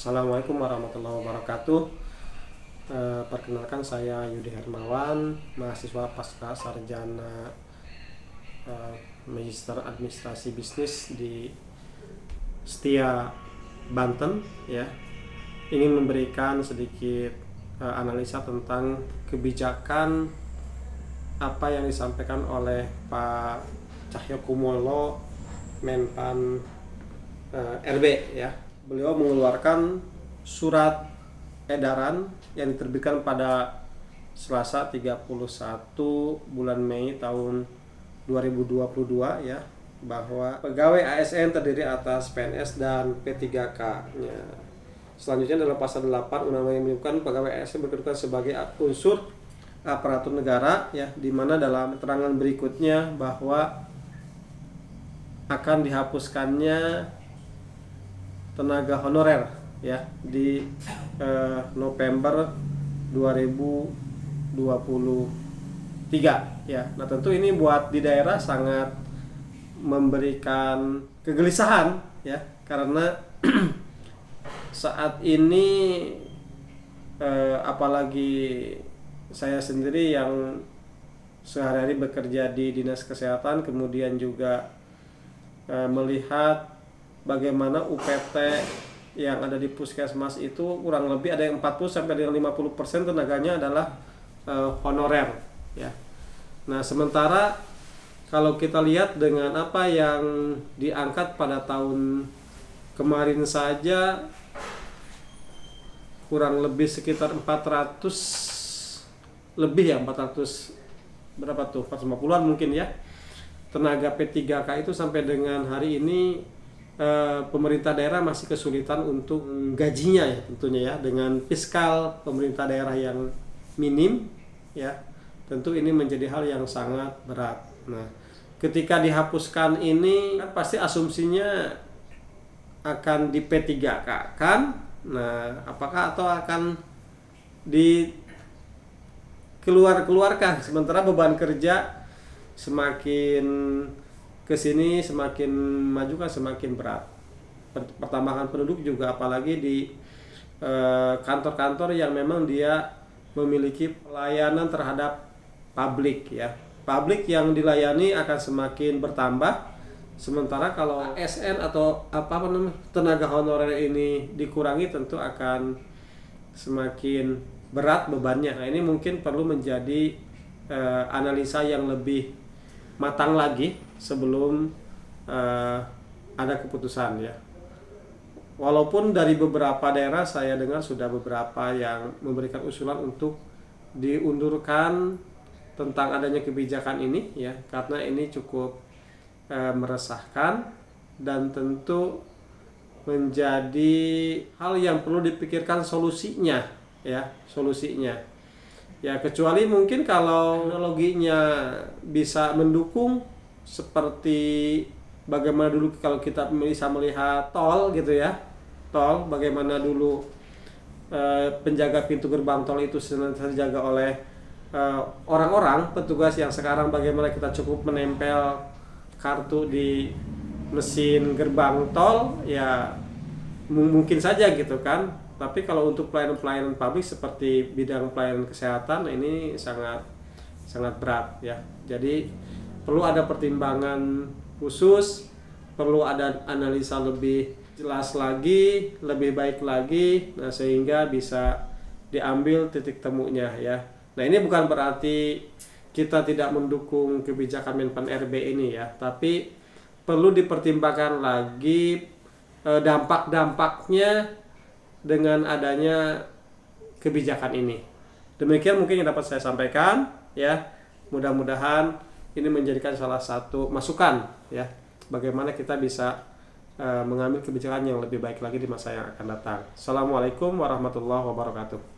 Assalamualaikum warahmatullahi wabarakatuh. Perkenalkan, saya Yudi Hermawan, mahasiswa pasca sarjana Magister Administrasi Bisnis di Setia, Banten ya. Ingin memberikan sedikit analisa tentang kebijakan apa yang disampaikan oleh Pak Cahyokumolo, Menpan RB ya. Beliau mengeluarkan surat edaran yang diterbitkan pada Selasa 31 bulan Mei tahun 2022 ya, bahwa pegawai ASN terdiri atas PNS dan P3K ya. Selanjutnya dalam pasal 8 Undang-Undang yang menyebutkan pegawai ASN berkedudukan sebagai unsur aparatur negara ya, di mana dalam keterangan berikutnya bahwa akan dihapuskannya tenaga honorer ya di November 2023 ya. Nah, tentu ini buat di daerah sangat memberikan kegelisahan ya, karena saat ini apalagi saya sendiri yang sehari-hari bekerja di Dinas Kesehatan, kemudian juga melihat bagaimana UPT yang ada di puskesmas itu kurang lebih ada yang 40 sampai dengan 50% tenaganya adalah honorer ya. Nah, sementara kalau kita lihat dengan apa yang diangkat pada tahun kemarin saja kurang lebih sekitar 400 lebih ya, 400 berapa tuh, 450-an mungkin ya, tenaga P3K itu sampai dengan hari ini pemerintah daerah masih kesulitan untuk gajinya ya, tentunya ya, dengan fiskal pemerintah daerah yang minim ya. Tentu ini menjadi hal yang sangat berat. Nah, ketika dihapuskan ini kan pasti asumsinya akan di P3K kan. Nah, apakah atau akan dikeluarkan, sementara beban kerja semakin kesini semakin maju kan semakin berat. Pertambahan penduduk juga, apalagi di kantor-kantor yang memang dia memiliki pelayanan terhadap publik ya. Publik yang dilayani akan semakin bertambah, sementara kalau ASN atau apa namanya tenaga honorer ini dikurangi, tentu akan semakin berat bebannya. Nah, ini mungkin perlu menjadi analisa yang lebih matang lagi sebelum ada keputusan ya. Walaupun dari beberapa daerah saya dengar sudah beberapa yang memberikan usulan untuk diundurkan tentang adanya kebijakan ini ya, karena ini cukup meresahkan dan tentu menjadi hal yang perlu dipikirkan solusinya ya, ya, kecuali mungkin kalau teknologinya bisa mendukung seperti bagaimana dulu kalau kita bisa melihat tol gitu ya. Tol, bagaimana dulu penjaga pintu gerbang tol itu senantiasa dijaga oleh orang-orang petugas, yang sekarang bagaimana kita cukup menempel kartu di mesin gerbang tol ya, mungkin saja gitu kan. Tapi kalau untuk pelayanan publik seperti bidang pelayanan kesehatan, ini sangat berat ya. Jadi perlu ada pertimbangan khusus, perlu ada analisa lebih jelas lagi, lebih baik lagi, nah sehingga bisa diambil titik temunya ya. Nah, ini bukan berarti kita tidak mendukung kebijakan Menpan RB ini ya, tapi perlu dipertimbangkan lagi dampak-dampaknya dengan adanya kebijakan ini. Demikian mungkin yang dapat saya sampaikan ya. Mudah-mudahan ini menjadikan salah satu masukan ya, bagaimana kita bisa mengambil kebijakan yang lebih baik lagi di masa yang akan datang. Assalamualaikum warahmatullahi wabarakatuh.